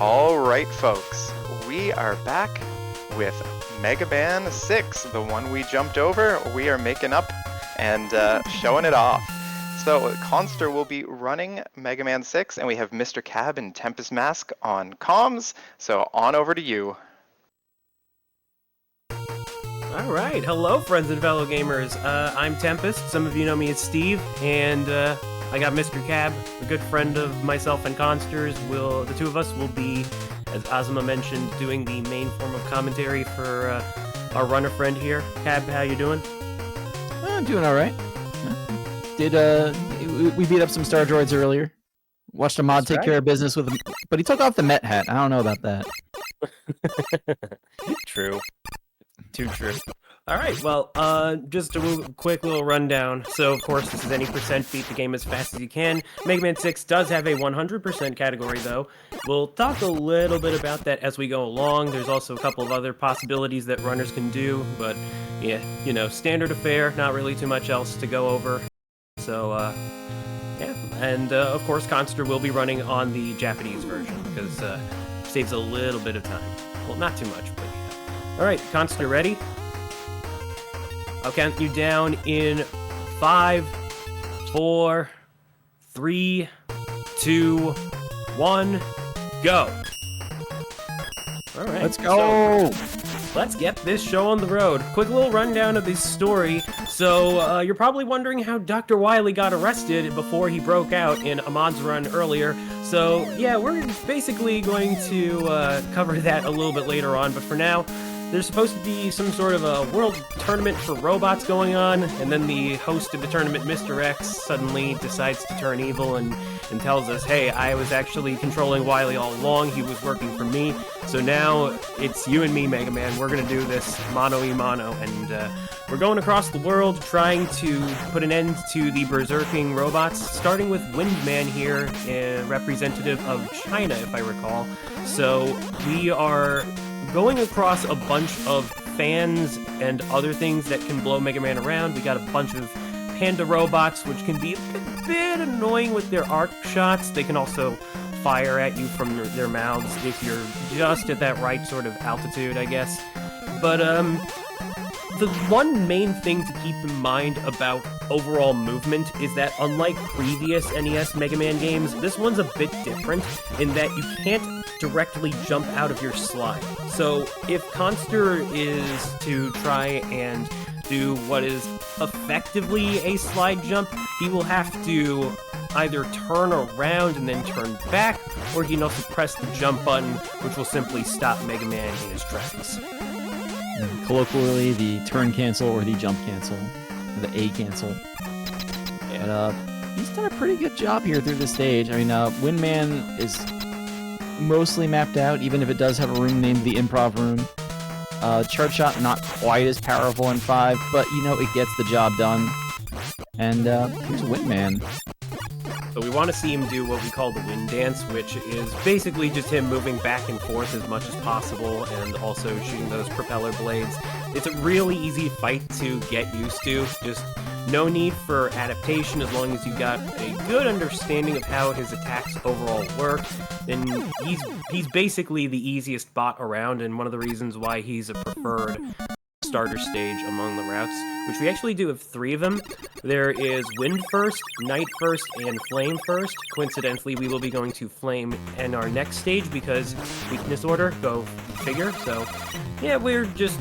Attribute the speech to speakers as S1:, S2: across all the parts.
S1: All right, folks, we are back with Mega Man 6, the one we jumped over. We are making up and showing it off. So Khanster will be running Mega Man 6, and we have Mr. Cab and Tempest Mask on comms. So on over to you.
S2: All right, hello, friends and fellow gamers. I'm Tempest. Some of you know me as Steve, and I got Mr. Cab, a good friend of myself and Khanster's. The two of us will be, as Azuma mentioned, doing the main form of commentary for our runner friend here. Cab, how you doing?
S3: I'm doing all right. We beat up some Star Droids earlier. Watched a mod take care of business with him, but he took off the Met hat. I don't know about that.
S2: True. Too true. All right, well, just a quick little rundown. So, of course, this is any percent beat the game as fast as you can. Mega Man 6 does have a 100% category, though. We'll talk a little bit about that as we go along. There's also a couple of other possibilities that runners can do, but, yeah, you know, standard affair, not really too much else to go over. So, yeah, and, of course, Khanster will be running on the Japanese version, because saves a little bit of time. Well, not too much, but yeah. All right, Khanster, ready? I'll count you down in 5, 4, 3, 2, 1, go. All right.
S3: Let's go.
S2: So, let's get this show on the road. Quick little rundown of this story. So, you're probably wondering how Dr. Wily got arrested before he broke out in Ahmad's run earlier. So, yeah, we're basically going to cover that a little bit later on. But for now, there's supposed to be some sort of a world tournament for robots going on, and then the host of the tournament, Mr. X, suddenly decides to turn evil and tells us, hey, I was actually controlling Wily all along, he was working for me, so now it's you and me, Mega Man, we're gonna do this mano-y-mano, and we're going across the world trying to put an end to the berserking robots, starting with Windman here, representative of China, if I recall. So we are going across a bunch of fans and other things that can blow Mega Man around. We got a bunch of panda robots, which can be a bit annoying with their arc shots. They can also fire at you from their mouths if you're just at that right sort of altitude, I guess. But, the one main thing to keep in mind about overall movement is that unlike previous NES Mega Man games, this one's a bit different in that you can't directly jump out of your slide. So if Khanster is to try and do what is effectively a slide jump, he will have to either turn around and then turn back, or he can also press the jump button, which will simply stop Mega Man in his tracks.
S3: Colloquially, the turn cancel or the jump cancel, or the A cancel.
S2: Yeah.
S3: But he's done a pretty good job here through this stage. I mean, Windman is mostly mapped out, even if it does have a room named the Improv Room. Chart Shot, not quite as powerful in 5, but, you know, it gets the job done. And here's Windman.
S2: So we want to see him do what we call the wind dance, which is basically just him moving back and forth as much as possible and also shooting those propeller blades. It's a really easy fight to get used to, just no need for adaptation as long as you got a good understanding of how his attacks overall work. Then he's basically the easiest bot around, and one of the reasons why he's a preferred starter stage among the routes, which we actually do have 3 of them. There is Wind first, Night first, and Flame first. Coincidentally, we will be going to Flame in our next stage because weakness order, go figure. So, yeah, we're just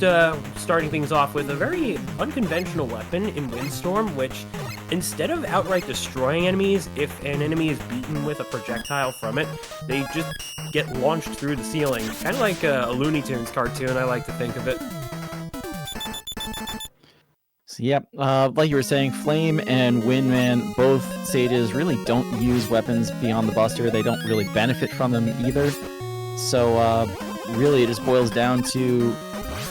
S2: starting things off with a very unconventional weapon in Windstorm, which instead of outright destroying enemies, if an enemy is beaten with a projectile from it, they just get launched through the ceiling. Kind of like a Looney Tunes cartoon, I like to think of it.
S3: So, yep, like you were saying, Flame and Windman, both stages really don't use weapons beyond the Buster. They don't really benefit from them either. So, really, it just boils down to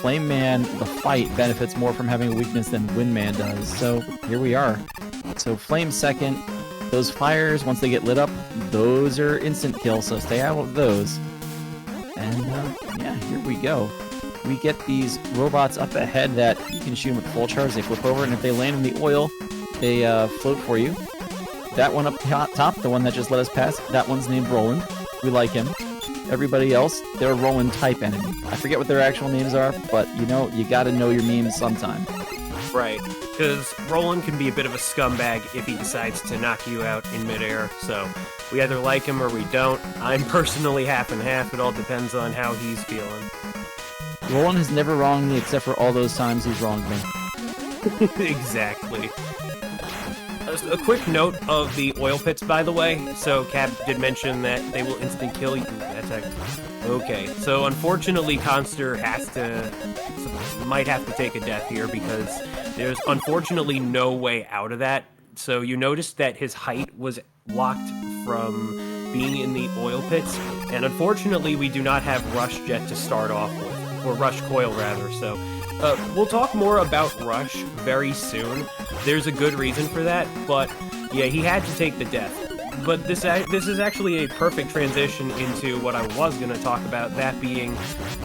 S3: Flame Man, the fight, benefits more from having a weakness than Windman does. So, here we are. So, Flame second. Those fires, once they get lit up, those are instant kills, so stay out of those. And, yeah, here we go. We get these robots up ahead that you can shoot them at full charge, they flip over, and if they land in the oil, they float for you. That one up top, the one that just let us pass, that one's named Roland. We like him. Everybody else, they're a rolling type enemy. I forget what their actual names are, but you know, you gotta know your memes sometime.
S2: Right, because Roland can be a bit of a scumbag if he decides to knock you out in midair, so we either like him or we don't. I'm personally half and half, it all depends on how he's feeling.
S3: Roland has never wronged me except for all those times he's wronged me.
S2: Exactly. A quick note of the oil pits, by the way. So Cap did mention that they will instant kill you. That's okay. So unfortunately, Khanster might have to take a death here because there's unfortunately no way out of that. So you noticed that his height was locked from being in the oil pits, and unfortunately we do not have Rush Jet to start off with, or Rush Coil rather, so we'll talk more about Rush very soon. There's a good reason for that, but yeah, he had to take the death. But this is actually a perfect transition into what I was going to talk about, that being,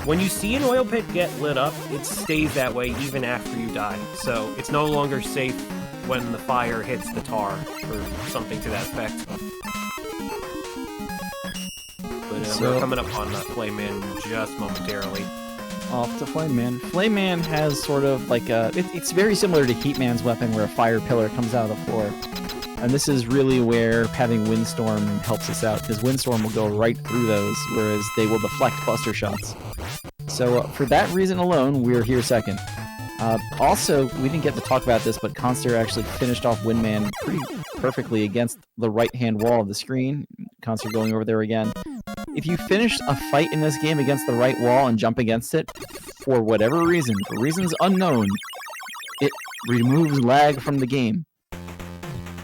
S2: when you see an oil pit get lit up, it stays that way even after you die. So it's no longer safe when the fire hits the tar, or something to that effect. But we're coming up on Flame Man just momentarily.
S3: Off to Flame Man. Flame Man has sort of like it's very similar to Heat Man's weapon where a fire pillar comes out of the floor. And this is really where having Windstorm helps us out, because Windstorm will go right through those, whereas they will deflect Buster shots. So for that reason alone, we're here second. Also, we didn't get to talk about this, but Khanster actually finished off Windman pretty perfectly against the right-hand wall of the screen. Khanster going over there again. If you finish a fight in this game against the right wall and jump against it, for whatever reason, for reasons unknown, it removes lag from the game.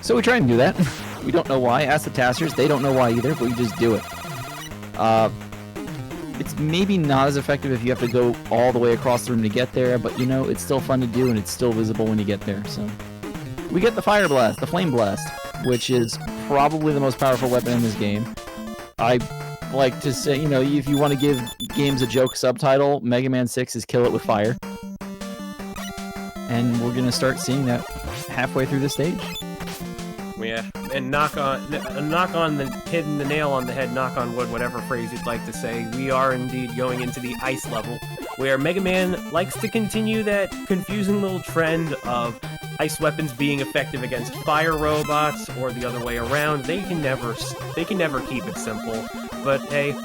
S3: So we try and do that. We don't know why. Ask the Taskers. They don't know why either, but we just do it. It's maybe not as effective if you have to go all the way across the room to get there, but you know, it's still fun to do and it's still visible when you get there. So we get the Fire Blast, the Flame Blast, which is probably the most powerful weapon in this game. I like to say, you know, if you want to give games a joke subtitle, Mega Man 6 is Kill It With Fire. And we're going to start seeing that halfway through the stage.
S2: Yeah, and hitting the nail on the head, knock on wood, whatever phrase you'd like to say. We are indeed going into the ice level, where Mega Man likes to continue that confusing little trend of ice weapons being effective against fire robots, or the other way around. They can never keep it simple. But hey,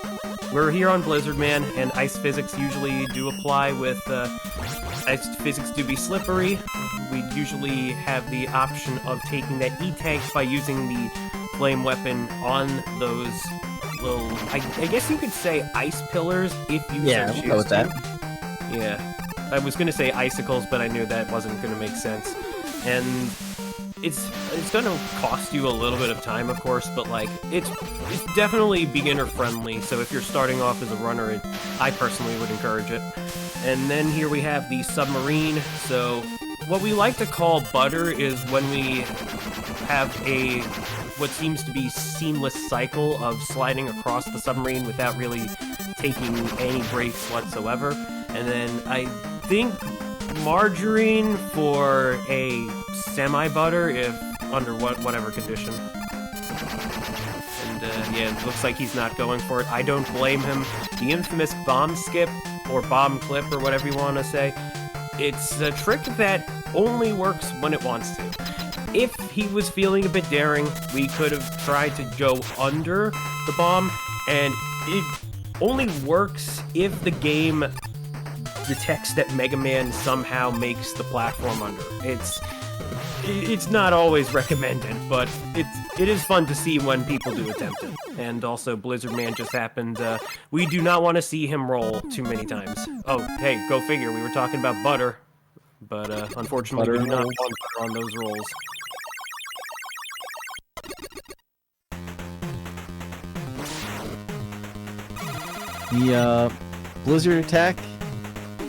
S2: we're here on Blizzard Man, and ice physics usually do apply with ice physics do be slippery. We usually have the option of taking that E-Tank by using the flame weapon on those little, I guess you could say ice pillars if you so choose
S3: go with that.
S2: Yeah. I was going to say icicles, but I knew that wasn't going to make sense. And it's going to cost you a little bit of time, of course, but like it's definitely beginner friendly. So if you're starting off as a runner, I personally would encourage it. And then here we have the submarine. So what we like to call butter is when we have what seems to be seamless cycle of sliding across the submarine without really taking any breaks whatsoever. And then I think margarine for a semi-butter if under whatever condition. And yeah, it looks like he's not going for it. I don't blame him. The infamous bomb skip, or bomb clip, or whatever you want to say, it's a trick that only works when it wants to. If he was feeling a bit daring, we could have tried to go under the bomb, and it only works if the game detects that Mega Man somehow makes the platform under. It's not always recommended, but it is fun to see when people do attempt it. And also, Blizzard Man just happened, we do not want to see him roll too many times. Oh, hey, go figure, we were talking about butter, but unfortunately we do not want butter on those rolls.
S3: The Blizzard attack,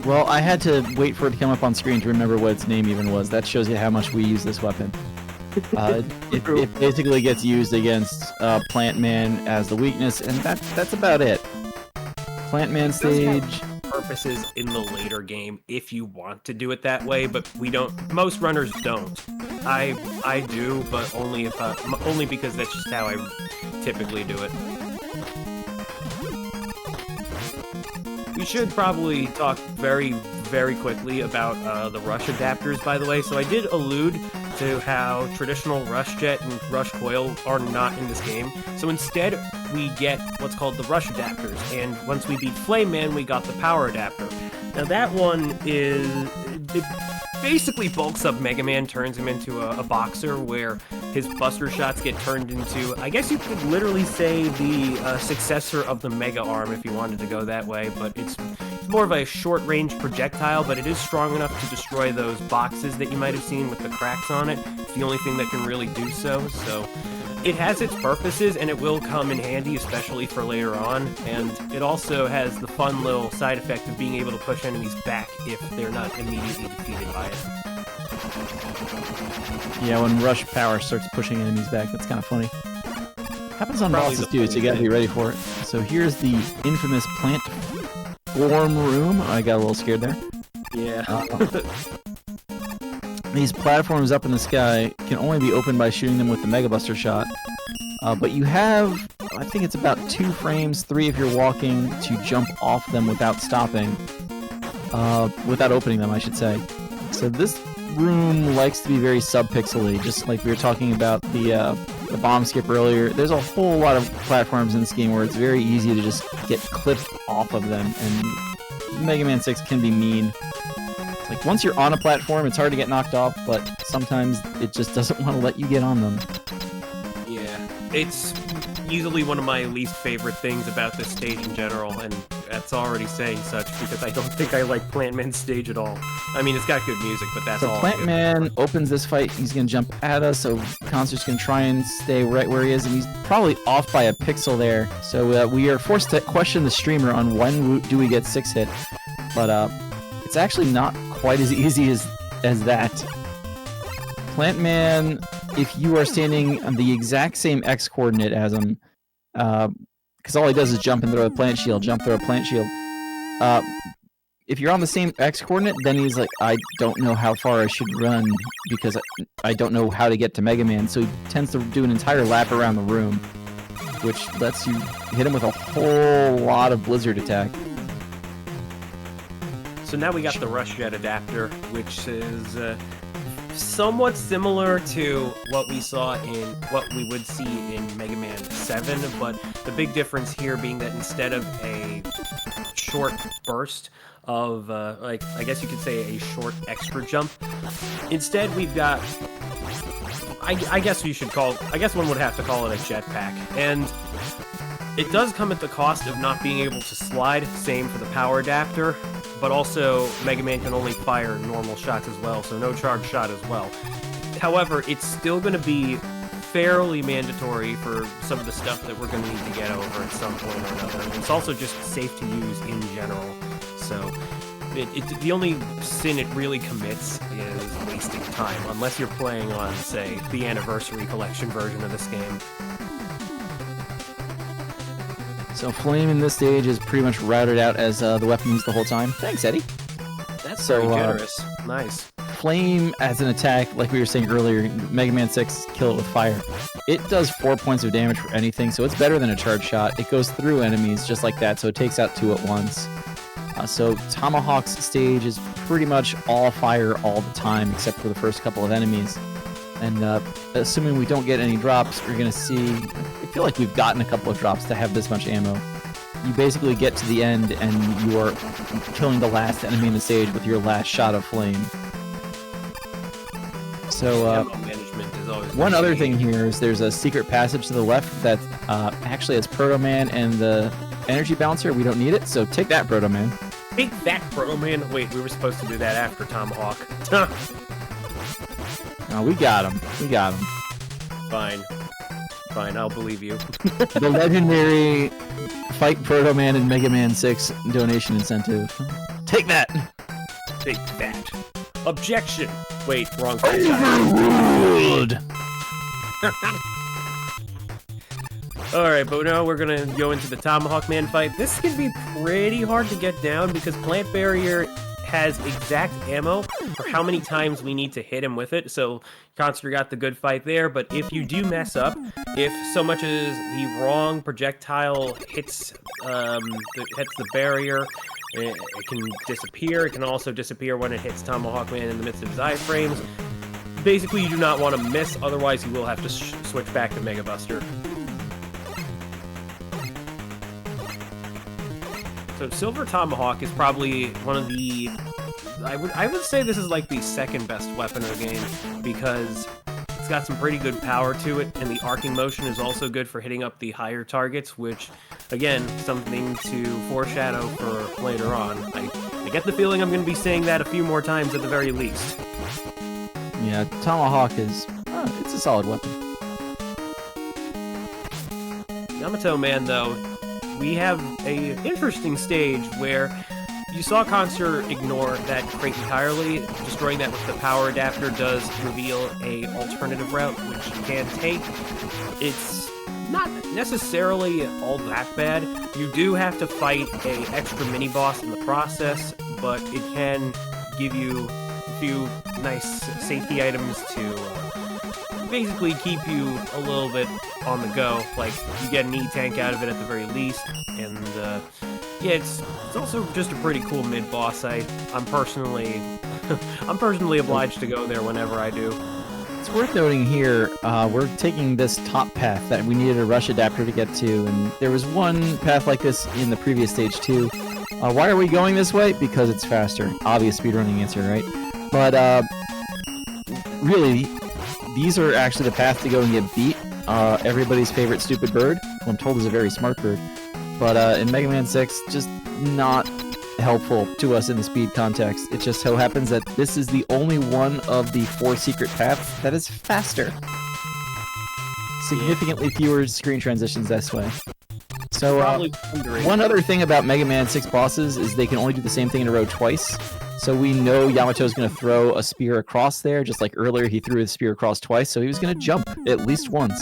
S3: well, I had to wait for it to come up on screen to remember what its name even was. That shows you how much we use this weapon. It basically gets used against Plant Man as the weakness, and that's about it. Plant Man stage.
S2: Purposes in the later game if you want to do it that way, but we don't. Most runners don't. I do, but only because that's just how I typically do it. We should probably talk very, very quickly about the rush adapters, by the way. So I did allude to how traditional rush jet and rush coil are not in this game. So instead, we get what's called the rush adapters. And once we beat Flame Man, we got the power adapter. Now that one is... It basically bulks up Mega Man, turns him into a boxer, where his Buster Shots get turned into, I guess you could literally say, the successor of the Mega Arm if you wanted to go that way, but it's more of a short-range projectile, but it is strong enough to destroy those boxes that you might have seen with the cracks on it. It's the only thing that can really do so, so it has its purposes, and it will come in handy, especially for later on, and it also has the fun little side effect of being able to push enemies back if they're not immediately defeated by it.
S3: Yeah, when rush power starts pushing enemies back, that's kind of funny. Happens on
S2: Probably
S3: bosses
S2: the
S3: too, so you gotta be ready for it. So here's the infamous plant form room. I got a little scared there.
S2: Yeah.
S3: These platforms up in the sky can only be opened by shooting them with the Mega Buster shot. But you have, I think it's about 2 frames, 3 if you're walking, to jump off them without stopping. Without opening them, I should say. So this room likes to be very sub-pixely, just like we were talking about the bomb skip earlier. There's a whole lot of platforms in this game where it's very easy to just get clipped off of them, and Mega Man 6 can be mean. Like, once you're on a platform, it's hard to get knocked off, but sometimes it just doesn't want to let you get on them.
S2: Yeah, it's easily one of my least favorite things about this stage in general, and that's already saying such, because I don't think I like Plant Man's stage at all. I mean, it's got good music, but that's all.
S3: So Plant Man opens this fight, he's going to jump at us, so Khanster's going to try and stay right where he is, and he's probably off by a pixel there. So we are forced to question the streamer on when do we get 6 hit, but it's actually not quite as easy as that. Plant Man, if you are standing on the exact same X coordinate as him, because all he does is jump and throw a plant shield, jump, throw a plant shield. If you're on the same X coordinate, then he's like, I don't know how far I should run because I don't know how to get to Mega Man, so he tends to do an entire lap around the room, which lets you hit him with a whole lot of Blizzard attack.
S2: So now we got the Rush Jet adapter, which is somewhat similar to what we saw in what we would see in Mega Man 7, but the big difference here being that instead of a short burst of, like, I guess you could say a short extra jump, instead we've got, I guess one would have to call it a jetpack, and it does come at the cost of not being able to slide, same for the power adapter, but also Mega Man can only fire normal shots as well, so no charge shot as well. However, it's still going to be fairly mandatory for some of the stuff that we're going to need to get over at some point or another. It's also just safe to use in general, so the only sin it really commits is wasting time, unless you're playing on, say, the Anniversary Collection version of this game.
S3: So Flame in this stage is pretty much routed out as the weapon used the whole time. Thanks, Eddie.
S2: That's very generous. Nice.
S3: Flame as an attack, like we were saying earlier, Mega Man 6, kill it with fire. It does 4 points of damage for anything, so it's better than a charge shot. It goes through enemies just like that, so it takes out 2 at once. So Tomahawk's stage is pretty much all fire all the time, except for the first couple of enemies. And assuming we don't get any drops, we're going to see... I feel like we've gotten a couple of drops to have this much ammo. You basically get to the end and you are killing the last enemy in the stage with your last shot of flame. So
S2: ammo management is always
S3: one other thing here is there's a secret passage to the left that actually has Proto Man and the energy bouncer. We don't need it, so take that, Proto Man.
S2: Take that, Proto Man. Wait, we were supposed to do that after Tomahawk.
S3: Oh, we got him. We got him.
S2: Fine, I'll believe you.
S3: The legendary Fight Proto Man in Mega Man 6 donation incentive. Take that!
S2: Take that. Objection! Wait, wrong franchise.
S3: Overruled!
S2: Alright, but now we're gonna go into the Tomahawk Man fight. This can be pretty hard to get down because Plant Barrier has exact ammo for how many times we need to hit him with it, so Khanster got the good fight there, but if you do mess up, if so much as the wrong projectile hits the barrier, It can disappear. It can also disappear when it hits Tomahawk Man in the midst of his iframes. Basically, you do not want to miss, otherwise you will have to switch back to Mega Buster. So Silver Tomahawk is probably one of the... I would say this is like the second best weapon of the game, because it's got some pretty good power to it, and the arcing motion is also good for hitting up the higher targets, which, again, something to foreshadow for later on. I get the feeling I'm going to be saying that a few more times at the very least.
S3: Yeah, Tomahawk is... it's a solid weapon.
S2: Yamato Man, though, we have a interesting stage where you saw Khanster ignore that crate entirely. Destroying that with the power adapter does reveal a alternative route, which you can take. It's not necessarily all that bad. You do have to fight a extra mini-boss in the process, but it can give you a few nice safety items to basically keep you a little bit on the go. Like, you get an E-tank out of it at the very least, and yeah, it's also just a pretty cool mid-boss. I'm personally obliged to go there whenever I do.
S3: It's worth noting here, we're taking this top path that we needed a rush adapter to get to, and there was one path like this in the previous stage too. Why are we going this way? Because it's faster. Obvious speedrunning answer, right? But really, these are actually the path to go and get beat. Everybody's favorite stupid bird, who I'm told is a very smart bird. But in Mega Man 6, just not helpful to us in the speed context. It just so happens that this is the only one of the 4 secret paths that is faster. Significantly fewer screen transitions this way. So, one other thing about Mega Man 6 bosses is they can only do the same thing in a row twice. So we know Yamato's going to throw a spear across there, just like earlier he threw his spear across twice, so he was going to jump at least once.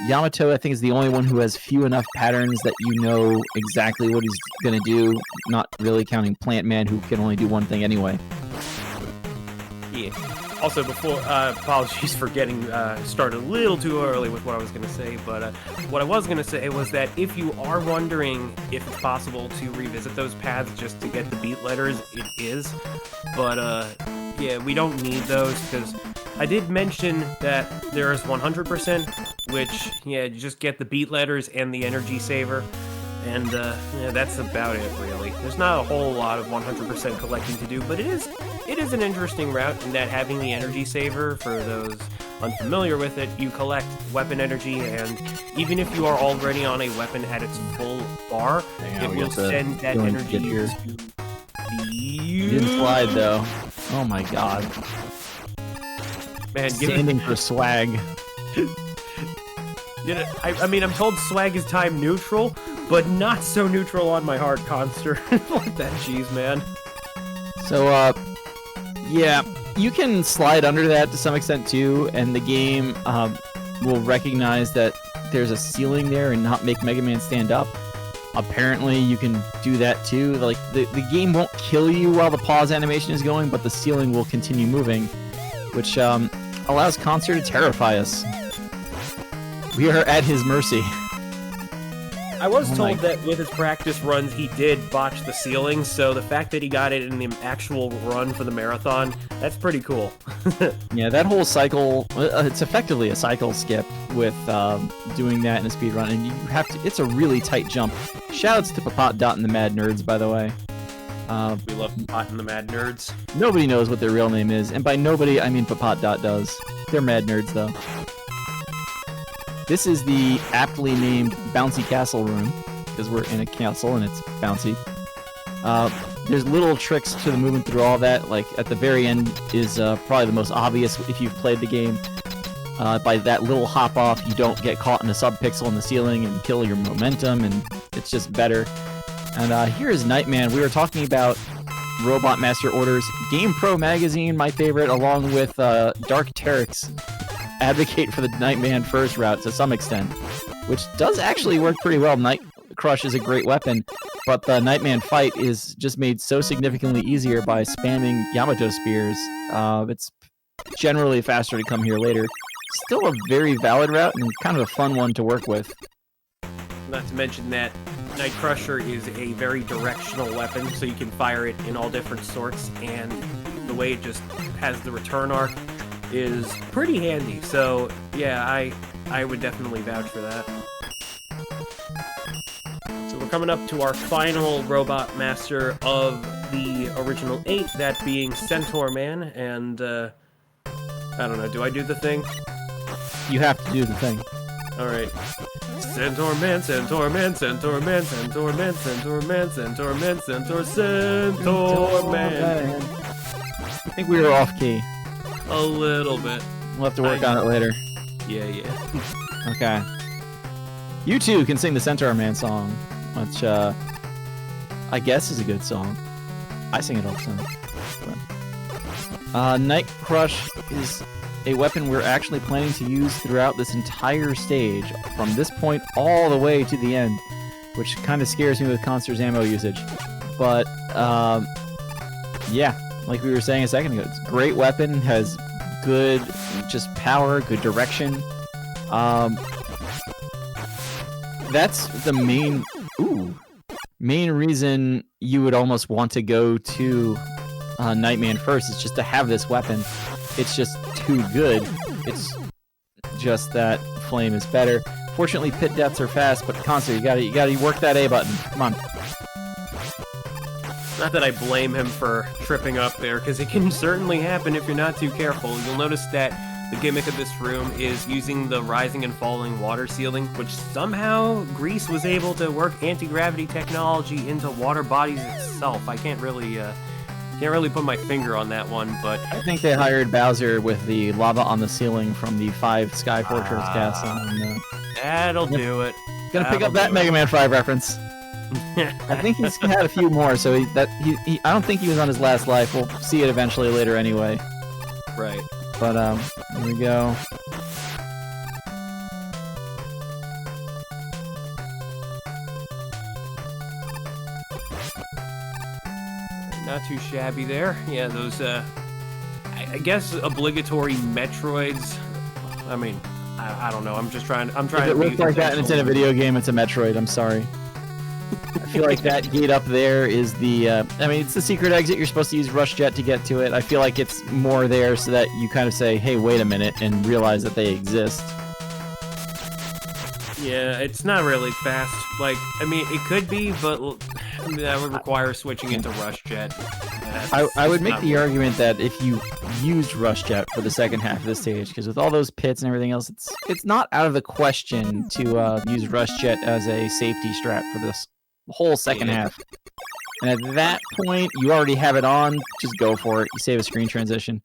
S3: Yamato, I think, is the only one who has few enough patterns that you know exactly what he's going to do, not really counting Plant Man, who can only do one thing anyway.
S2: Yeah. Also, before, apologies for getting started a little too early with what I was going to say, but what I was going to say was that if you are wondering if it's possible to revisit those paths just to get the beat letters, it is. But, yeah, we don't need those, because I did mention that there's 100%, which, yeah, you just get the beat letters and the energy saver. And, yeah, that's about it, really. There's not a whole lot of 100% collecting to do, but it is an interesting route in that having the energy saver, for those unfamiliar with it, you collect weapon energy, and even if you are already on a weapon at its full bar, it will send that energy to you.
S3: You didn't slide, though. Oh my god.
S2: Man,
S3: standing for swag.
S2: You know, I mean, I'm told swag is time neutral, but not so neutral on my heart, Khanster. Like that cheese, man.
S3: So, yeah, you can slide under that to some extent too, and the game will recognize that there's a ceiling there and not make Mega Man stand up. Apparently, you can do that too. Like, the game won't kill you while the pause animation is going, but the ceiling will continue moving, which allows Khanster to terrify us. We are at his mercy.
S2: I was told that with his practice runs, he did botch the ceiling, so the fact that he got it in the actual run for the marathon, that's pretty cool.
S3: Yeah, that whole cycle, it's effectively a cycle skip with doing that in a speed run, and you have to, it's a really tight jump. Shoutouts to Papat Dot and the Mad Nerds, by the way.
S2: We love Papat and the Mad Nerds.
S3: Nobody knows what their real name is, and by nobody, I mean Papat Dot does. They're Mad Nerds, though. This is the aptly named Bouncy Castle room, because we're in a castle and it's bouncy. There's little tricks to the movement through all that, like at the very end is probably the most obvious if you've played the game. By that little hop off, you don't get caught in a sub-pixel in the ceiling and kill your momentum, and it's just better. And here is Nightman. We were talking about Robot Master Orders. Game Pro Magazine, my favorite, along with Dark Teryx, advocate for the Nightman first route to some extent, which does actually work pretty well. Night Crush is a great weapon, but the Nightman fight is just made so significantly easier by spamming Yamato spears. It's generally faster to come here later. Still a very valid route and kind of a fun one to work with.
S2: Not to mention that Night Crusher is a very directional weapon, so you can fire it in all different sorts, and the way it just has the return arc is pretty handy. So yeah, I would definitely vouch for that. So we're coming up to our final robot master of the original 8, that being Centaur Man, and I don't know, do I do the thing?
S3: You have to do the thing.
S2: Alright. Centaur Man, Centaur Man, Centaur Man, Centaur Man, Centaur Man, Centaur Man, Centaur Man.
S3: I think we were off key.
S2: A little bit.
S3: We'll have to work on it later.
S2: Yeah.
S3: Okay. You two can sing the Centaur Man song, which I guess is a good song. I sing it all the time. Night Crush is a weapon we're actually planning to use throughout this entire stage, from this point all the way to the end, which kind of scares me with Khanster's ammo usage. But, yeah, like we were saying a second ago, it's a great weapon, has good just power, good direction. That's the main reason you would almost want to go to Nightman first, is just to have this weapon. It's just too good. It's just that Flame is better. Fortunately, pit deaths are fast, but Khanster, you gotta work that A button. Come on.
S2: Not that I blame him for tripping up there, because it can certainly happen if you're not too careful. You'll notice that the gimmick of this room is using the rising and falling water ceiling, which somehow Grease was able to work anti-gravity technology into water bodies itself. I can't really put my finger on that one, but
S3: I think they hired Bowser with the lava on the ceiling from the 5 Sky Fortress castle. And,
S2: that'll do it.
S3: Gonna pick up that Mega Man 5 reference. I think he's had a few more, so I don't think he was on his last life. We'll see it eventually later anyway.
S2: Right.
S3: But here we go.
S2: Not too shabby there. Yeah, those I guess obligatory Metroids. I mean, I don't know. I'm trying
S3: If
S2: to
S3: it looks
S2: be
S3: like that and it's in a video game, it's a Metroid. I'm sorry. I feel like that gate up there is the, I mean, it's the secret exit. You're supposed to use Rush Jet to get to it. I feel like it's more there so that you kind of say, hey, wait a minute, and realize that they exist.
S2: Yeah, it's not really fast. Like, I mean, it could be, but that would require switching into Rush Jet.
S3: I would make the argument that if you used Rush Jet for the second half of the stage, because with all those pits and everything else, it's not out of the question to use Rush Jet as a safety strat for this whole second half. And at that point, you already have it on, just go for it. You save a screen transition.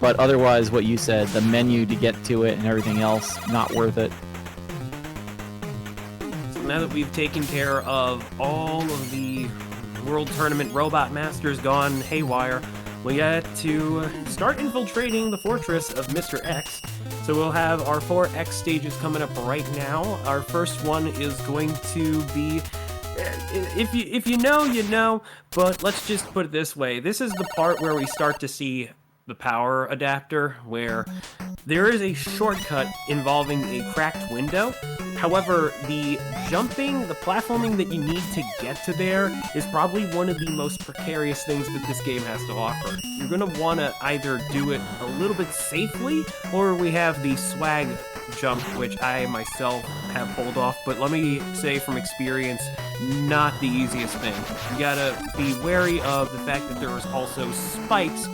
S3: But otherwise, what you said, the menu to get to it and everything else, not worth it.
S2: So now that we've taken care of all of the World Tournament Robot Masters gone haywire, we get to start infiltrating the fortress of Mr. X. So we'll have our 4 X stages coming up right now. Our first one is going to be, if you know, you know, but let's just put it this way. This is the part where we start to see the power adapter, where there is a shortcut involving a cracked window. However, the platforming that you need to get to there is probably one of the most precarious things that this game has to offer. You're going to want to either do it a little bit safely, or we have the swag jump, which I myself have pulled off, but let me say from experience, not the easiest thing. You gotta be wary of the fact that there is also spikes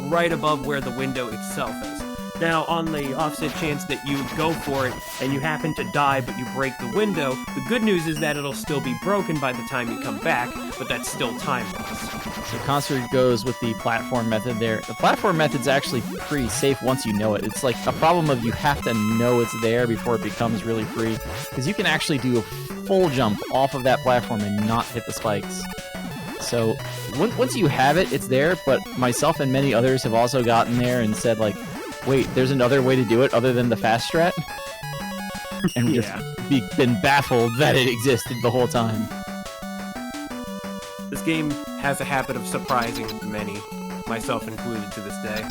S2: right above where the window itself is. Now, on the offset chance that you go for it and you happen to die but you break the window, the good news is that it'll still be broken by the time you come back, but that's still time loss.
S3: So Khanster goes with the platform method there. The platform method's actually pretty safe once you know it. It's like a problem of you have to know it's there before it becomes really free, because you can actually do a full jump off of that platform and not hit the spikes. So once you have it, it's there, but myself and many others have also gotten there and said, like, wait, there's another way to do it other than the fast strat? And just been baffled that it existed the whole time.
S2: This game has a habit of surprising many, myself included to this day.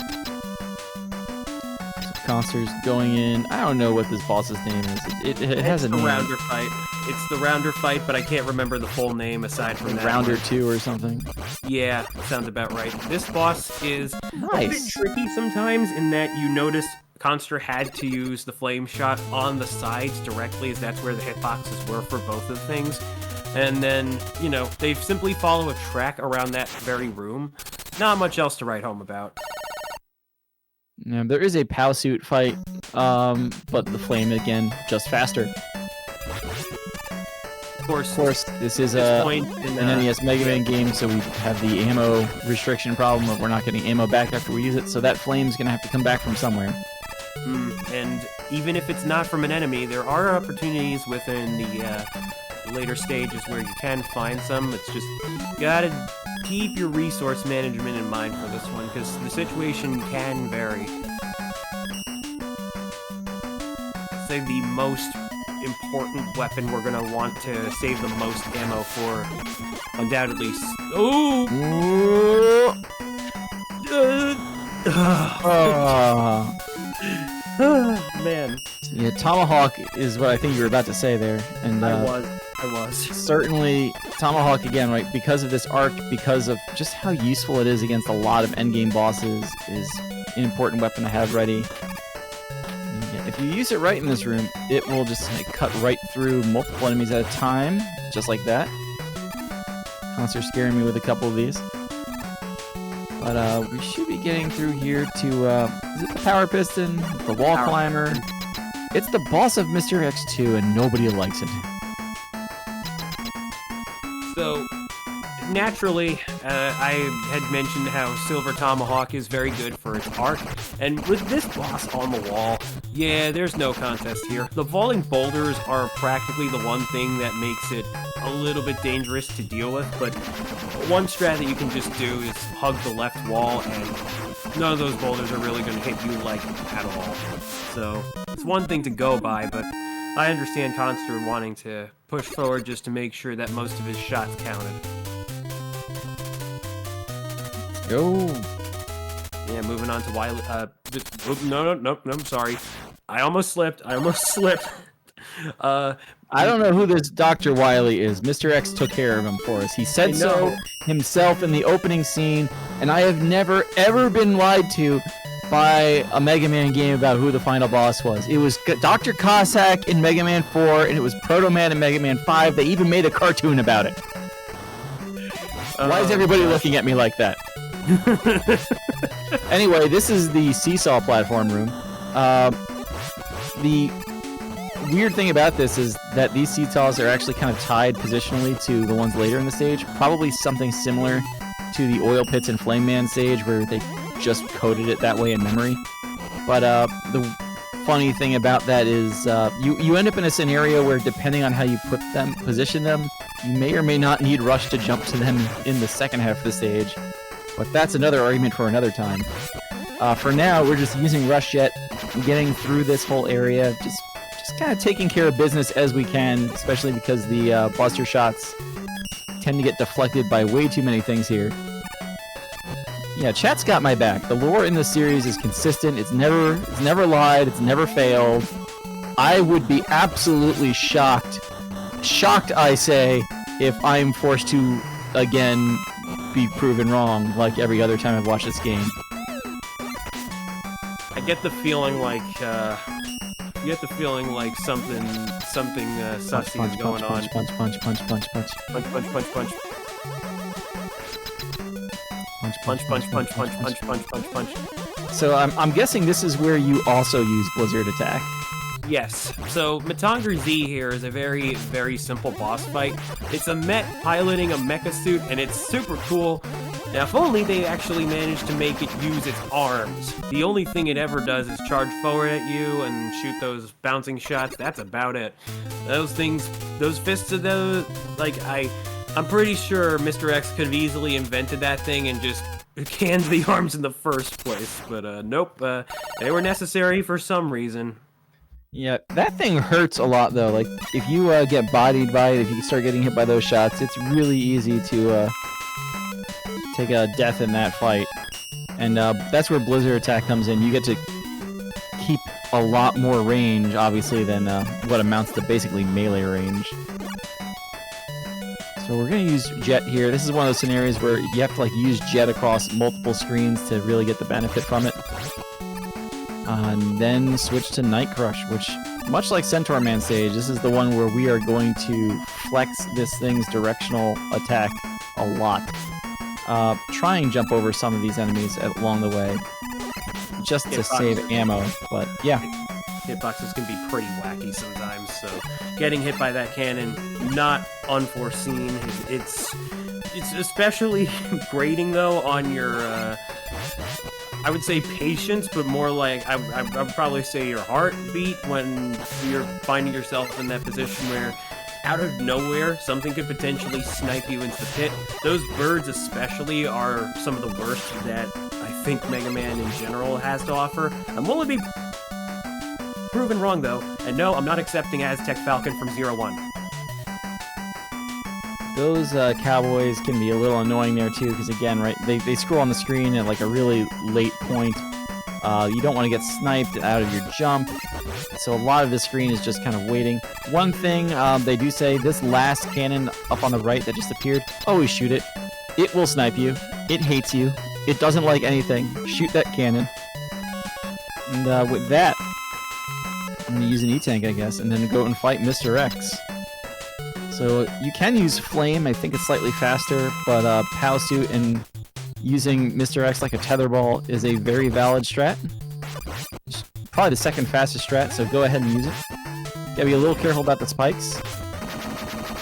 S3: Khanster's going in. I don't know what this boss's name is. It has a name.
S2: It's the Rounder fight. It's the Rounder fight, but I can't remember the full name aside from that.
S3: Rounder 2 or something.
S2: Yeah, sounds about right. This boss is a bit
S3: Nice.
S2: tricky sometimes in that you notice Khanster had to use the flame shot on the sides directly, as that's where the hitboxes were for both of the things. And then, you know, they simply follow a track around that very room. Not much else to write home about.
S3: Yeah, there is a POW suit fight, but the flame again, just faster.
S2: Of course,
S3: this is
S2: this
S3: a
S2: point in,
S3: an NES Mega Man game, so we have the ammo restriction problem of we're not getting ammo back after we use it, so that flame's gonna have to come back from somewhere.
S2: and even if it's not from an enemy, there are opportunities within the later stages where you can find some. It's just, you gotta keep your resource management in mind for this one, because the situation can vary. Say the most important weapon we're gonna want to save the most ammo for, undoubtedly. Oh! Man.
S3: Yeah, Tomahawk is what I think you were about to say there, and
S2: I was.
S3: certainly Tomahawk again, right? Because of this arc, because of just how useful it is against a lot of endgame bosses, is an important weapon to have ready. Yeah, if you use it right in this room, it will just cut right through multiple enemies at a time, just like that. Khanster's scaring me with a couple of these. But we should be getting through here to, is it the Power Piston? The Wall Climber? It's the boss of Mr. X2, and nobody likes it.
S2: So, naturally, I had mentioned how Silver Tomahawk is very good for its arc, and with this boss on the wall, yeah, there's no contest here. The falling boulders are practically the one thing that makes it a little bit dangerous to deal with, but one strat that you can just do is hug the left wall, and none of those boulders are really going to hit you, like, at all. So, it's one thing to go by, but I understand Khanster wanting to push forward just to make sure that most of his shots counted.
S3: Go.
S2: Yeah, moving on to Wily. No, I'm sorry. I almost slipped.
S3: I don't know who this Dr. Wily is. Mr. X took care of him for us. He said so himself in the opening scene, and I have never, ever been lied to by a Mega Man game about who the final boss was. It was Dr. Cossack in Mega Man 4, and it was Proto Man in Mega Man 5. They even made a cartoon about it. Why is everybody looking at me like that? Anyway, this is the seesaw platform room. The weird thing about this is that these seesaws are actually kind of tied positionally to the ones later in the stage. Probably something similar to the Oil Pits and Flame Man stage where they just coded it that way in memory. But the funny thing about that is you end up in a scenario where depending on how you position them, you may or may not need Rush to jump to them in the second half of the stage. But that's another argument for another time. For now, we're just using Rush Jet, getting through this whole area, just kind of taking care of business as we can, especially because the buster shots tend to get deflected by way too many things here. Yeah, chat's got my back. The lore in this series is consistent. It's never lied. It's never failed. I would be absolutely shocked, I say, if I'm forced to again be proven wrong like every other time I've watched this game.
S2: I get the feeling like something sussy is going on.
S3: Punch.
S2: Punch.
S3: So I'm guessing this is where you also use Blizzard Attack.
S2: Yes. So Matonger Z here is a very, very simple boss fight. It's a Met piloting a mecha suit, and it's super cool. Now, if only they actually managed to make it use its arms. The only thing it ever does is charge forward at you and shoot those bouncing shots. That's about it. Those things, those fists of those, like, I'm pretty sure Mr. X could have easily invented that thing and just canned the arms in the first place. But nope, they were necessary for some reason.
S3: Yeah, that thing hurts a lot though. Like, if you get bodied by it, if you start getting hit by those shots, it's really easy to take a death in that fight. And that's where Blizzard Attack comes in. You get to keep a lot more range, obviously, than what amounts to basically melee range. So we're going to use Jet here. This is one of those scenarios where you have to like use Jet across multiple screens to really get the benefit from it. And then switch to Night Crush, which, much like Centaur Man stage, this is the one where we are going to flex this thing's directional attack a lot. Try and jump over some of these enemies along the way, just to save ammo, but yeah.
S2: Hitboxes can be pretty wacky sometimes, so getting hit by that cannon, not unforeseen. It's especially grating, though, on your, I would say patience, but more like, I would probably say your heartbeat when you're finding yourself in that position where out of nowhere, something could potentially snipe you into the pit. Those birds especially are some of the worst that I think Mega Man in general has to offer. I'm willing to be proven wrong, though, and no, I'm not accepting Aztec Falcon from 0-1.
S3: Those cowboys can be a little annoying there, too, because again, right, they scroll on the screen at like a really late point. You don't want to get sniped out of your jump, so a lot of the screen is just kind of waiting. One thing they do say, this last cannon up on the right that just appeared, always shoot it. It will snipe you. It hates you. It doesn't like anything. Shoot that cannon. And with that, I'm going to use an E-Tank, I guess, and then go and fight Mr. X. So you can use Flame, I think it's slightly faster, but POW Suit and using Mr. X like a tetherball is a very valid strat. It's probably the second fastest strat, so go ahead and use it. Gotta be a little careful about the spikes.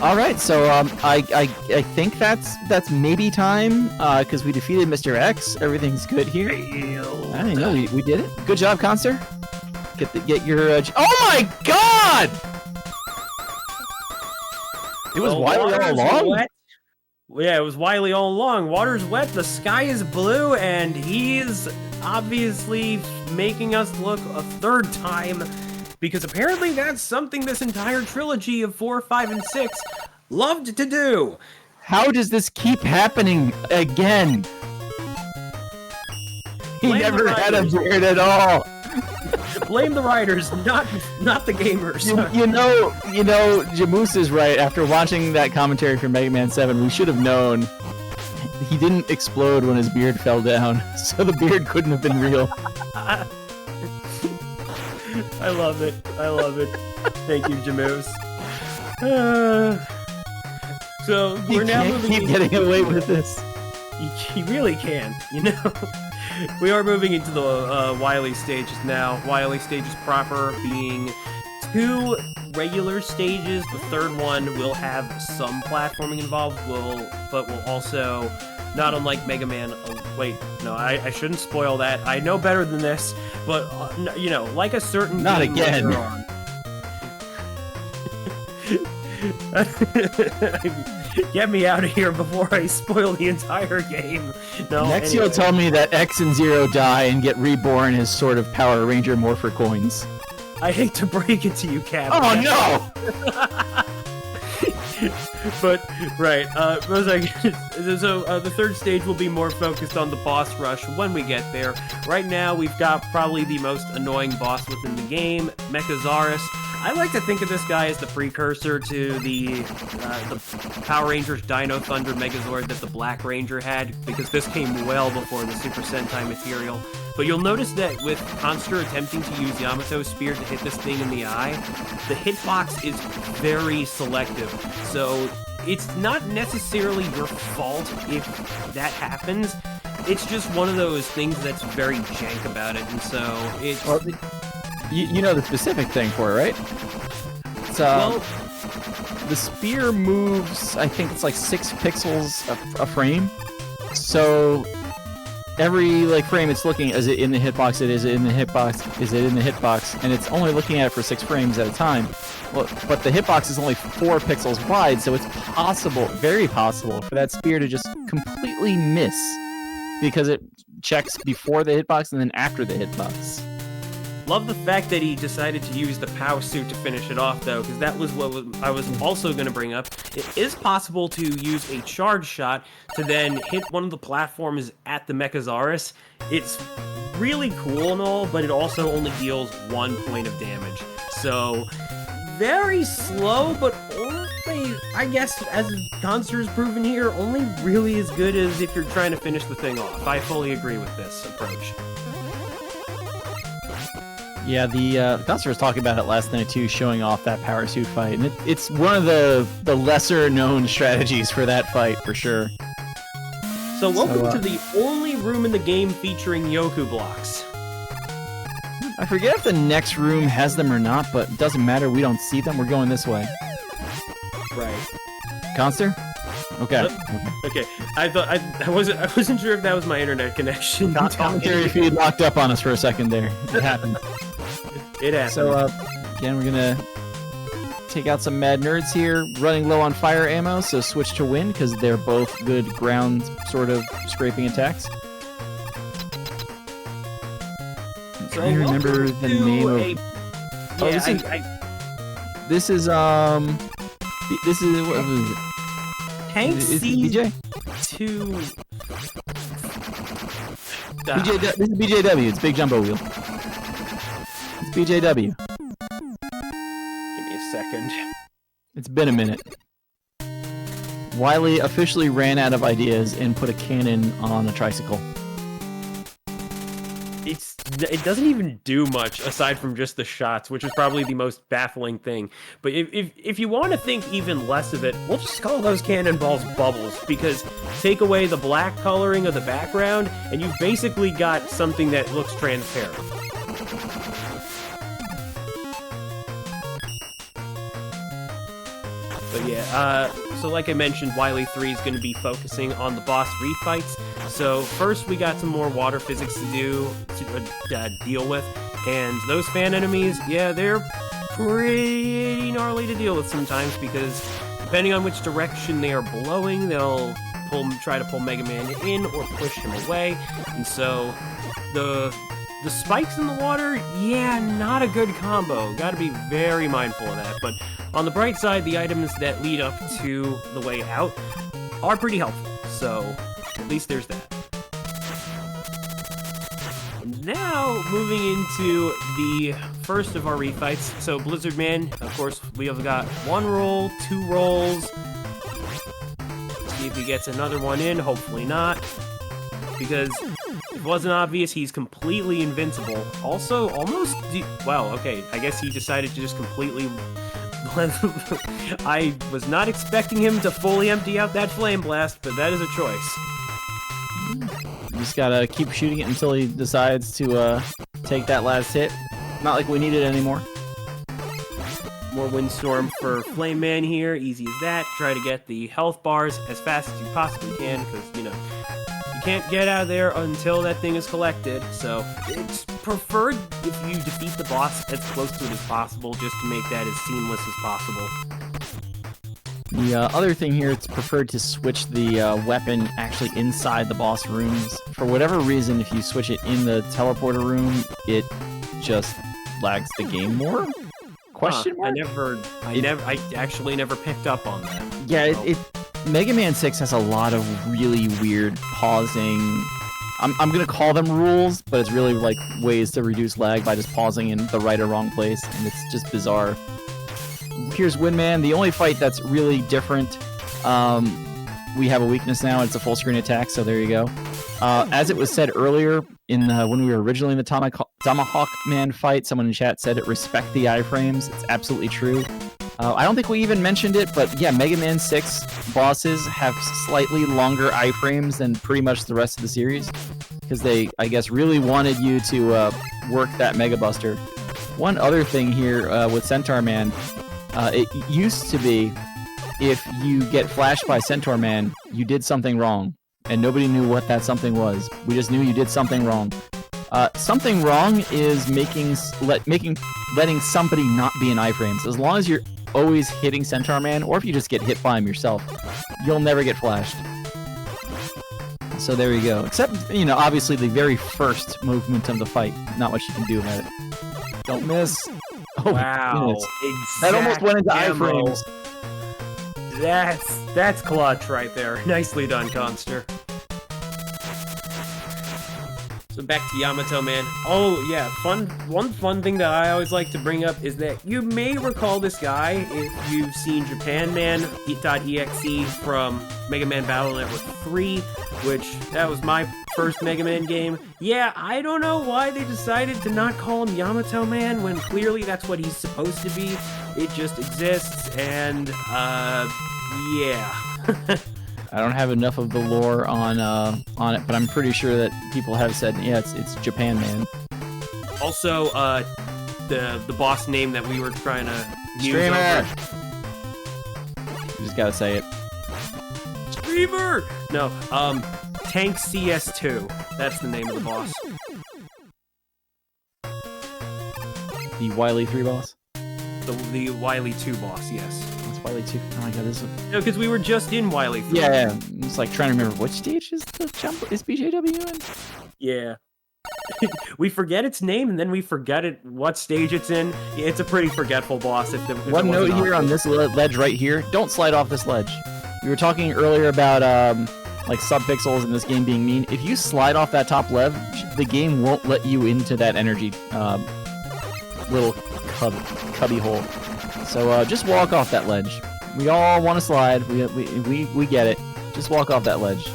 S3: Alright, so I think that's maybe time, because we defeated Mr. X. Everything's good here. I didn't know we did it. Good job, Khanster. Get your... oh my god! It was Wily all along?
S2: Wet. Yeah, it was Wily all along. Water's wet, the sky is blue, and he's obviously making us look a third time, because apparently that's something this entire trilogy of 4, 5, and 6 loved to do.
S3: How does this keep happening again? He never had a beard at all.
S2: Blame the writers, not the gamers.
S3: You know, Jamoose is right. After watching that commentary for Mega Man 7, we should have known he didn't explode when his beard fell down, so the beard couldn't have been real.
S2: I love it. I love it. Thank you, Jamoose. So we're now moving.
S3: Keep getting away with this.
S2: You really can, you know. We are moving into the Wily stages now. Wily stages proper being 2 regular stages. The third one will have some platforming involved, but will also, not unlike Mega Man... wait, no, I shouldn't spoil that. I know better than this, but, you know, like a certain
S3: Not
S2: game
S3: again.
S2: later on. Get me out of here before I spoil the entire game. No.
S3: Next,
S2: anyway.
S3: you'll tell me that X and Zero die and get reborn as sort of Power Ranger Morpher coins.
S2: I hate to break it to you, Cap.
S3: Oh no!
S2: But right, the third stage will be more focused on the boss rush when we get there. Right now, we've got probably the most annoying boss within the game, Mechazaurus. I like to think of this guy as the precursor to the Power Rangers Dino Thunder Megazord that the Black Ranger had, because this came well before the Super Sentai material. But you'll notice that with Khanster attempting to use Yamato's spear to hit this thing in the eye, the hitbox is very selective. So it's not necessarily your fault if that happens. It's just one of those things that's very jank about it, and so it's...
S3: Well, you know the specific thing for it, right? It's,
S2: well,
S3: the spear moves, I think it's like 6 pixels a frame. So every frame it's looking, is it in the hitbox? Is it in the hitbox? Is it in the hitbox? And it's only looking at it for 6 frames at a time. Well, but the hitbox is only 4 pixels wide, so it's possible, very possible, for that spear to just completely miss, because it checks before the hitbox and then after the hitbox.
S2: Love the fact that he decided to use the power suit to finish it off, though, because that was what I was also going to bring up. It is possible to use a charge shot to then hit one of the platforms at the Mechasaurus. It's really cool and all, but it also only deals 1 point of damage. So, very slow, but only, I guess, as Khanster has proven here, only really as good as if you're trying to finish the thing off. I fully agree with this approach.
S3: Yeah, the Khanster was talking about it last night too, showing off that power suit fight, and it's one of the lesser known strategies for that fight for sure.
S2: So welcome to the only room in the game featuring Yoku blocks.
S3: I forget if the next room has them or not, but it doesn't matter. We don't see them. We're going this way.
S2: Right.
S3: Khanster? Okay.
S2: Okay. I wasn't sure if that was my internet connection.
S3: Commentary feed locked up on us for a second there. It happened.
S2: It happened.
S3: So again, we're gonna take out some mad nerds here, running low on fire ammo. So switch to wind because they're both good ground sort of scraping attacks.
S2: So
S3: I remember the name of. This is what was it?
S2: Tank
S3: Is it
S2: C2.
S3: BJ? This is BJW. It's Big Jumbo Wheel. It's BJW.
S2: Give me a second.
S3: It's been a minute. Wily officially ran out of ideas and put a cannon on a tricycle.
S2: It doesn't even do much aside from just the shots, which is probably the most baffling thing. But if you want to think even less of it, we'll just call those cannonballs bubbles, because take away the black coloring of the background, and you've basically got something that looks transparent. But yeah, so like I mentioned, Wily 3 is going to be focusing on the boss refights. So first we got some more water physics to do, to deal with. And those fan enemies, yeah, they're pretty gnarly to deal with sometimes, because depending on which direction they are blowing, they'll try to pull Mega Man in or push him away. And so the spikes in the water, yeah, not a good combo. Gotta be very mindful of that. But on the bright side, the items that lead up to the way out are pretty helpful. So at least there's that. And now, moving into the first of our refights. So Blizzard Man, of course, we have got 1 roll, 2 rolls. See if he gets another one in, hopefully not. Because it wasn't obvious, he's completely invincible. Also, almost... Wow, okay, I guess he decided to just completely... I was not expecting him to fully empty out that Flame Blast, but that is a choice.
S3: You just gotta keep shooting it until he decides to take that last hit. Not like we need it anymore.
S2: More Windstorm for Flame Man here, easy as that. Try to get the health bars as fast as you possibly can, because, you know, you can't get out of there until that thing is collected. So it's preferred if you defeat the boss as close to it as possible, just to make that as seamless as possible.
S3: The other thing here, it's preferred to switch the weapon actually inside the boss rooms. For whatever reason, if you switch it in the teleporter room, it just lags the game more? Question mark?
S2: I actually never picked up on that.
S3: Yeah, Mega Man 6 has a lot of really weird pausing. I'm gonna call them rules, but it's really like ways to reduce lag by just pausing in the right or wrong place, and it's just bizarre. Here's Windman, the only fight that's really different. We have a weakness now, it's a full screen attack, so there you go. As it was said earlier, when we were originally in the Tomahawk Man fight, someone in chat said it respect the iframes. It's absolutely true. I don't think we even mentioned it, but yeah, Mega Man 6 bosses have slightly longer iframes than pretty much the rest of the series, because they, I guess, really wanted you to work that Mega Buster. One other thing here with Centaur Man, it used to be if you get flashed by Centaur Man, you did something wrong, and nobody knew what that something was. We just knew you did something wrong. Something wrong is letting somebody not be in iframes. As long as you're always hitting Centaur Man, or if you just get hit by him yourself, you'll never get flashed. So there you go. Except, you know, obviously the very first movement of the fight, not much you can do about it. Don't miss. Oh,
S2: Wow.
S3: goodness. That almost went into
S2: ammo.
S3: iframes.
S2: That's clutch right there. Nicely done, Khanster. So back to Yamato, man. Oh yeah, one fun thing that I always like to bring up is that you may recall this guy if you've seen Japan Man.exe from Mega Man Battle Network 3, which that was my first Mega Man game. Yeah, I don't know why they decided to not call him Yamato Man when clearly that's what he's supposed to be. It just exists, and yeah.
S3: I don't have enough of the lore on it, but I'm pretty sure that people have said, yeah, it's Japan Man.
S2: Also, the boss name that we were trying to use
S3: Streamer!
S2: over-
S3: You just gotta say it.
S2: Streamer! No, Tank CS2. That's the name of the boss.
S3: The Wily 3 boss?
S2: The Wily 2 boss, yes.
S3: That's Wily 2. Oh my god, this is...
S2: No, because we were just in Wily 3.
S3: Yeah, I'm just like trying to remember which stage is the jump is BJW in?
S2: Yeah. We forget its name and then we forget what stage it's in. It's a pretty forgetful boss. If
S3: One note here on this ledge right here, don't slide off this ledge. We were talking earlier about like subpixels in this game being mean. If you slide off that top ledge, the game won't let you into that energy little cubby hole. So just walk off that ledge. We all want to slide. We get it. Just walk off that ledge.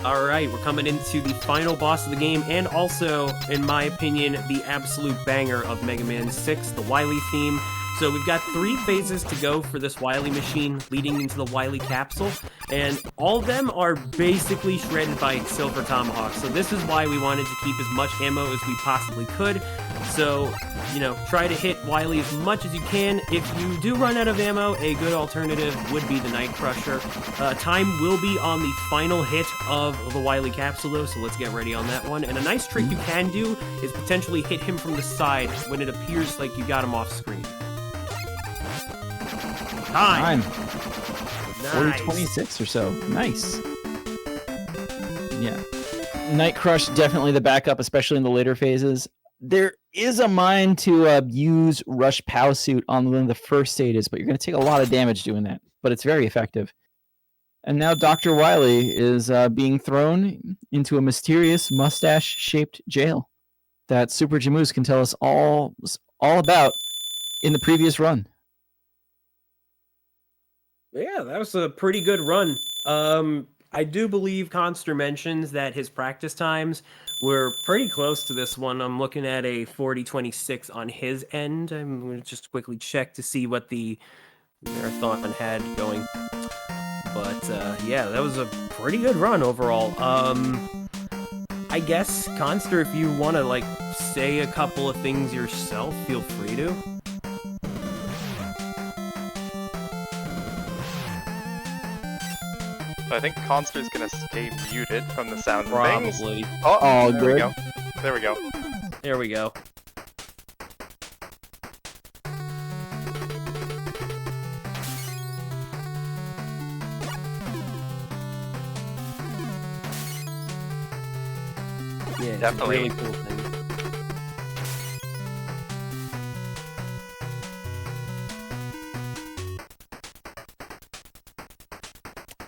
S2: Alright, we're coming into the final boss of the game, and also, in my opinion, the absolute banger of Mega Man 6, the Wily theme. So we've got 3 phases to go for this Wily machine, leading into the Wily capsule, and all of them are basically shredded by Silver Tomahawk. So this is why we wanted to keep as much ammo as we possibly could. So, you know, try to hit Wily as much as you can. If you do run out of ammo, a good alternative would be the Night Crusher. Time will be on the final hit of the Wily capsule, though, so let's get ready on that one. And a nice trick you can do is potentially hit him from the side when it appears like you got him off screen. Time! Nice.
S3: 26 or so. Nice. Yeah. Night Crush, definitely the backup, especially in the later phases. There is a mind to use Rush Pow Suit on one of the first stages, but you're going to take a lot of damage doing that. But it's very effective. And now Dr. Wily is being thrown into a mysterious mustache-shaped jail that Super Jamoose can tell us all about in the previous run.
S2: Yeah, that was a pretty good run. I do believe Khanster mentions that his practice times were pretty close to this one. I'm looking at a 40:26 on his end. I'm going to just quickly check to see what the marathon had going. But yeah, that was a pretty good run overall. I guess, Khanster, if you want to like say a couple of things yourself, feel free to.
S1: I think Khanster's gonna stay muted from the sound of things.
S2: Probably.
S1: Oh, there
S3: good.
S1: we go. There we go.
S2: There we go. Yeah, it's a
S1: Definitely.
S2: really cool thing.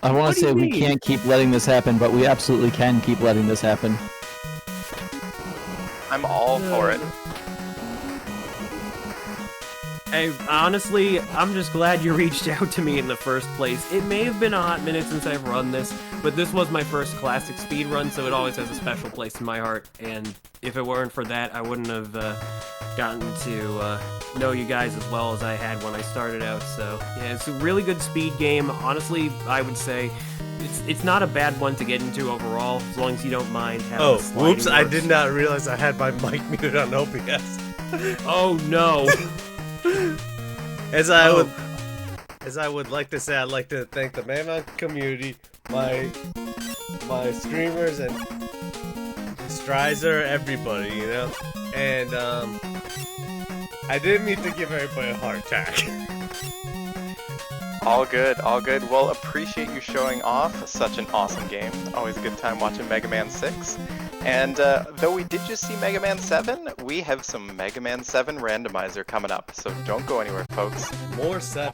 S3: I want
S2: What
S3: to
S2: do
S3: say
S2: you
S3: we
S2: mean?
S3: can't keep letting this happen, but we absolutely can keep letting this happen.
S1: I'm all for it.
S2: Hey, honestly, I'm just glad you reached out to me in the first place. It may have been a hot minute since I've run this, but this was my first classic speed run, so it always has a special place in my heart. And if it weren't for that, I wouldn't have gotten to know you guys as well as I had when I started out. So yeah, it's a really good speed game. Honestly, I would say it's not a bad one to get into overall, as long as you don't mind having
S4: Oh,
S2: sliding
S4: whoops, I
S2: doors.
S4: did not realize I had my mic muted on OBS.
S2: Oh no.
S4: As I would like to say, I'd like to thank the Mama community, my streamers, and Strizer, everybody, you know? And, I didn't mean to give everybody a heart attack.
S1: All good, all good. Well, appreciate you showing off such an awesome game. Always a good time watching Mega Man 6. And though we did just see Mega Man 7, we have some Mega Man 7 randomizer coming up, so don't go anywhere, folks.
S4: More 7.